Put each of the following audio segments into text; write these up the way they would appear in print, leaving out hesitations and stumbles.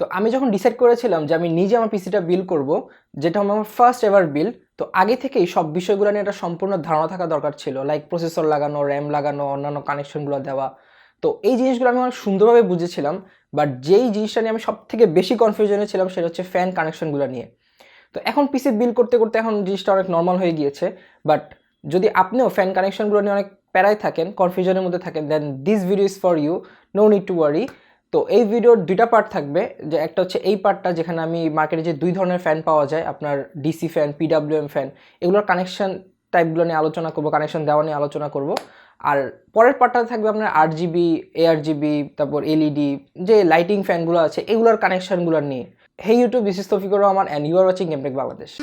তো আমি যখন ডিসাইড করেছিলাম যে আমি নিজে আমার পিসিটা বিল্ড করব, যেটা আমার ফার্স্ট এভার বিল্ড, তো আগে থেকেই সব বিষয়গুলো নিয়ে একটা সম্পূর্ণ ধারণা থাকা দরকার ছিল, লাইক প্রসেসর লাগানো, র্যাম লাগানো, অন্যান্য কানেকশনগুলো দেওয়া। তো এই জিনিসগুলো আমি অনেক সুন্দরভাবে বুঝেছিলাম। বাট যেই জিনিসটা নিয়ে আমি সব থেকে বেশি কনফিউশনে ছিলাম সেটা হচ্ছে ফ্যান কানেকশনগুলো নিয়ে। তো এখন পিসি বিল্ড করতে করতে এখন জিনিসটা অনেক নর্মাল হয়ে গিয়েছে। বাট যদি আপনিও ফ্যান কানেকশনগুলো নিয়ে অনেক প্যারায় থাকেন, কনফিউশনের মধ্যে থাকেন, then this video is for you, no need to worry. তো এই ভিডিওর দুইটা পার্ট থাকবে, যে একটা হচ্ছে এই পার্টটা যেখানে আমি মার্কেটে যে দুই ধরনের ফ্যান পাওয়া যায়, আপনার ডিসি ফ্যান, পিডাব্লিউএম ফ্যান, এগুলোর কানেকশন টাইপগুলো নিয়ে আলোচনা করবো, কানেকশন দেওয়া নিয়ে আলোচনা করব। আর পরের পার্টটা থাকবে আপনার আরজিবি, এআরজিবি, তারপর এলইডি, যে লাইটিং ফ্যানগুলো আছে এগুলোর কানেকশনগুলো নিয়ে। Hey YouTube, this is Tofikur Rahman and you are watching Gametech Bangladesh.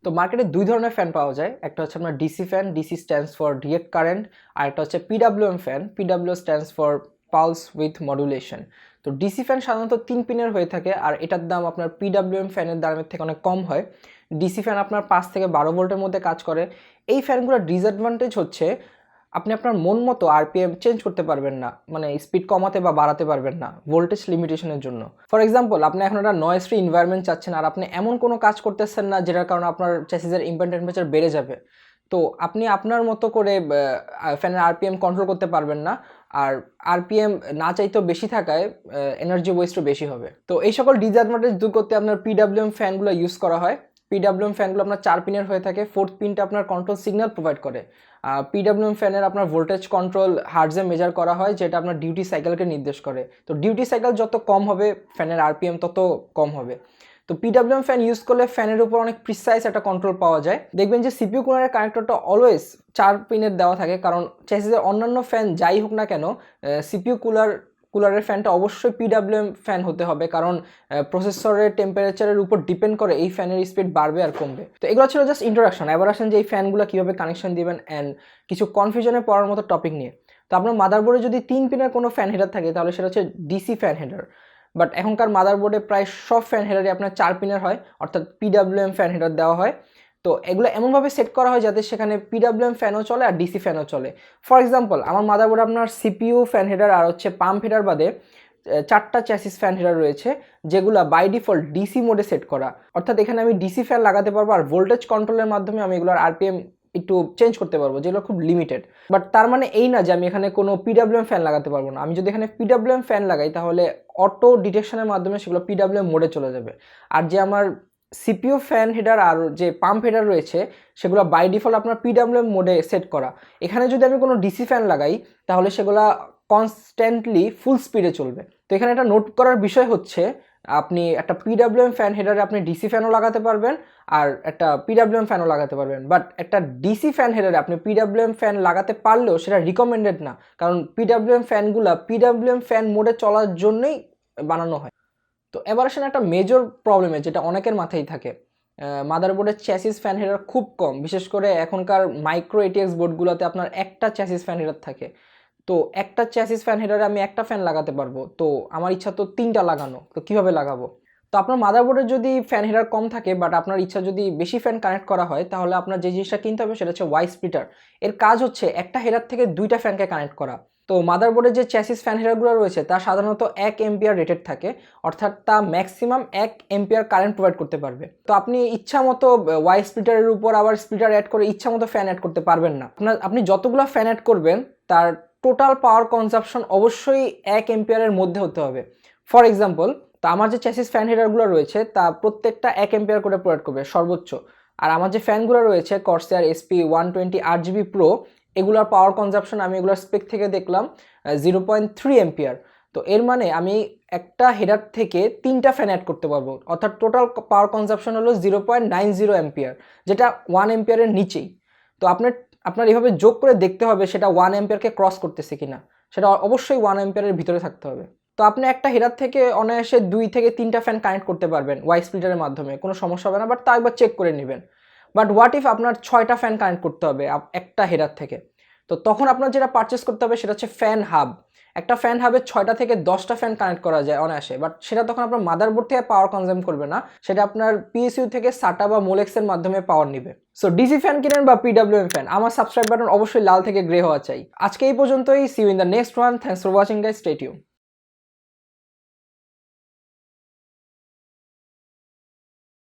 তো মার্কেটে দুই ধরনের ফ্যান পাওয়া যায়, একটা হচ্ছে আপনার DC fan, DC stands for direct current, আর একটা হচ্ছে PWM fan, PW stands for pulse with modulation. তো ডিসি ফ্যান সাধারণত 3 পিনের হয়ে থাকে আর এটার দাম আপনার পিডাব্লিউএম ফ্যানের দামের থেকে অনেক কম হয়। ডিসি ফ্যান আপনার 5 থেকে 12 ভোল্টের মধ্যে কাজ করে। এই ফ্যানগুলোর ডিসঅ্যাডভান্টেজ হচ্ছে আপনি আপনার মন মতো আরপিএম চেঞ্জ করতে পারবেন না, মানে স্পিড কমাতে বা বাড়াতে পারবেন না ভোল্টেজ লিমিটেশনের জন্য। ফর এক্সাম্পল, আপনি এখন একটা নয়েজ ফ্রি এনভায়রনমেন্ট চাচ্ছেন আর আপনি এমন কোনো কাজ করতেছেন না যেটার কারণে আপনার চ্যাসিসের ইম্প্যাক্ট টেম্পারেচার বেড়ে যাবে। তো আপনি আপনার মতো করে ফ্যানের আরপিএম কন্ট্রোল করতে পারবেন না। আর আরপিএম না চাইতেও বেশি থাকায় এনার্জি ওয়েস্টও বেশি হবে। তো এই সকল ডিসঅ্যাডভান্টেজ দূর করতে আপনার পিডাব্লিউএম ফ্যানগুলো ইউজ করা হয়। পিডাব্লিউএম ফ্যানগুলো আপনার 4 পিনের হয়ে থাকে, 4th পিনটা আপনার কন্ট্রোল সিগন্যাল প্রোভাইড করে। পিডাব্লিউএম ফ্যানের আপনার ভোল্টেজ কন্ট্রোল হার্টজে মেজার করা হয়, যেটা আপনার ডিউটি সাইকেলকে নির্দেশ করে। তো ডিউটি সাইকেল যত কম হবে ফ্যানের আরপিএম তত কম হবে। তো পিডাব্লিউএম ফ্যান ইউজ করলে ফ্যানের উপর অনেক প্রিসাইজ একটা কন্ট্রোল পাওয়া যায়। দেখবেন যে সিপিইউ কুলারের কানেক্টরটা অলওয়েজ 4 পিনের দেওয়া থাকে, কারণ চ্যাসিসের অন্যান্য ফ্যান যাই হোক না কেন, সিপিইউ কুলারের ফ্যানটা অবশ্যই পিডাব্লিউএম ফ্যান হতে হবে, কারণ প্রসেসরের টেম্পারেচারের উপর ডিপেন্ড করে এই ফ্যানের স্পিড বাড়বে আর কমবে। তো এগুলো ছিল জাস্ট ইন্ট্রোডাকশন। এবার আসেন যে এই ফ্যানগুলো কীভাবে কানেকশন দিবেন অ্যান্ড কিছু কনফিউশনে পড়ার মতো টপিক নিয়ে। তো আপনার মাদারবোর্ডে যদি 3 পিনের কোনো ফ্যান হেডার থাকে তাহলে সেটা হচ্ছে ডিসি ফ্যান হেডার। বাট এখনকার মাদারবোর্ডে প্রায় সব ফ্যান হেডারই আপনার 4 পিনের হয়, অর্থাৎ পিডাব্লিউএম ফ্যান হেডার দেওয়া হয়। তো এগুলো এমনভাবে সেট করা হয় যাতে সেখানে পিডাব্লিউএম ফ্যানও চলে আর ডিসি ফ্যানও চলে। ফর এক্সাম্পল, আমার মাদারবোর্ডে আপনার সিপিইউ ফ্যান হেডার আর হচ্ছে পাম্প হেডার বাদে 4টা চ্যাসিস ফ্যান হেডার রয়েছে, যেগুলো বাই ডিফল্ট ডিসি মোডে সেট করা। অর্থাৎ এখানে আমি ডিসি ফ্যান লাগাতে পারবো আর ভোল্টেজ কন্ট্রোলের মাধ্যমে আমি এগুলোর আরপিএম একটু চেঞ্জ করতে পারবো, যেগুলো খুব লিমিটেড। বাট তার মানে এই না যে আমি এখানে কোনো পিডাব্লিউএম ফ্যান লাগাতে পারবো না। আমি যদি এখানে পিডাব্লিউএম ফ্যান লাগাই তাহলে অটো ডিটেকশনের মাধ্যমে সেগুলো পিডাব্লিউএম মোডে চলে যাবে। আর যে আমার সিপিইউ ফ্যান হেডার আর যে পাম্প হেডার রয়েছে সেগুলো বাই ডিফল্ট আপনার পিডাব্লিউএম মোডে সেট করা। এখানে যদি আমি কোনো ডিসি ফ্যান লাগাই তাহলে সেগুলো কনস্ট্যান্টলি ফুল স্পিডে চলবে। তো এখানে একটা নোট করার বিষয় হচ্ছে, আপনি একটা পিডাব্লিউএম ফ্যান হেডারে আপনি ডিসি ফ্যানও লাগাতে পারবেন আর একটা পিডাব্লিউএম ফ্যানও লাগাতে পারবেন। বাট একটা ডিসি ফ্যান হেডারে আপনি পিডাব্লিউএম ফ্যান লাগাতে পারলেও সেটা রিকমেন্ডেড না, কারণ পিডাব্লিউএম ফ্যানগুলো পিডাব্লিউএম ফ্যান মোডে চলার জন্যই বানানো হয়। তো এবার আসেন একটা মেজর প্রবলেমে, যেটা অনেকের মাথায় থাকে। মাদারবোর্ডের চ্যাসিস ফ্যান হেডার খুব কম, বিশেষ করে এখনকার মাইক্রো এটিএক্স বোর্ডগুলোতে আপনার একটা চ্যাসিস ফ্যান হেডার থাকে। তো একটা চ্যাসিস ফ্যান হেডারে আমি একটা ফ্যান লাগাতে পারবো, তো আমার ইচ্ছা তো 3টা লাগানো, তো কীভাবে লাগাবো? তো আপনার মাদারবোর্ডে যদি ফ্যান হেডার কম থাকে বাট আপনার ইচ্ছা যদি বেশি ফ্যান কানেক্ট করা হয়, তাহলে আপনার যে জিনিসটা কিনতে হবে সেটা হচ্ছে ওয়াই স্প্লিটার। এর কাজ হচ্ছে একটা হেডার থেকে 2টা ফ্যানকে কানেক্ট করা। তো মাদারবোর্ডে যে চ্যাসিস ফ্যান হেডারগুলো রয়েছে তা সাধারণত 1 এম্পিয়ার রেটেড থাকে, অর্থাৎ তা ম্যাক্সিমাম 1 এম্পিয়ার কারেন্ট প্রোভাইড করতে পারবে। তো আপনি ইচ্ছা মতো ওয়াই স্প্লিটারের উপর আবার স্প্লিটার অ্যাড করে ইচ্ছা মতো ফ্যান অ্যাড করতে পারবেন না। আপনি যতগুলো ফ্যান অ্যাড করবেন তার টোটাল পাওয়ার কনজাম্পশন অবশ্যই 1 এম্পিয়ারের মধ্যে হতে হবে। ফর এক্সাম্পল, তো আমার যে চ্যাসিস ফ্যান হেডারগুলো রয়েছে তা প্রত্যেকটা 1 এম্পিয়ার করে প্রোভাইড করবে সর্বোচ্চ। আর আমার যে ফ্যানগুলো রয়েছে কর্সার এসপি 120 RGB প্রো, এগুলোর পাওয়ার কনজাম্পশন আমি এগুলোর স্পেক থেকে দেখলাম 0.3 এম্পিয়ার। তো এর মানে আমি একটা হেডার থেকে 3টা ফ্যান অ্যাড করতে পারবো, অর্থাৎ টোটাল পাওয়ার কনজাম্পশন হলো 0.90 এম্পিয়ার, যেটা 1 এম্পিয়ারের নিচেই। তো আপনার এভাবে যোগ করে দেখতে হবে সেটা 1 এম্পিয়ারকে ক্রস করতেছে কিনা, সেটা অবশ্যই 1 এম্পিয়ারের ভিতরে থাকতে হবে। তো আপনি একটা হেডার থেকে অনায়াসে 2 থেকে 3টা ফ্যান কানেক্ট করতে পারবেন ওয়াই স্প্লিটারের মাধ্যমে, কোনো সমস্যা হবে না, বাট তা একবার চেক করে নেবেন। বাট হোয়াট ইফ আপনার 6টা ফ্যান কানেক্ট করতে হবে একটা হেডার থেকে? তো তখন আপনার যেটা পারচেস করতে হবে সেটা হচ্ছে ফ্যান হাব। একটা ফ্যান হাবে 6টা থেকে 10টা ফ্যান কানেক্ট করা যায় অনায়াসে, বাট সেটা তখন আপনার মাদারবোর্ড থেকে পাওয়ার কনজিউম করবে না, সেটা আপনার পিএসইউ থেকে সাটা বা মোলেক্সের মাধ্যমে পাওয়ার নিবে। সো ডিসি ফ্যান কিনেন বা পিডাব্লিউএম ফ্যান, আমার সাবস্ক্রাইব বাটন অবশ্যই লাল থেকে গ্রে হওয়া চাই। আজকে এই পর্যন্তই, see you in the next one, thanks for watching guys, stay tune.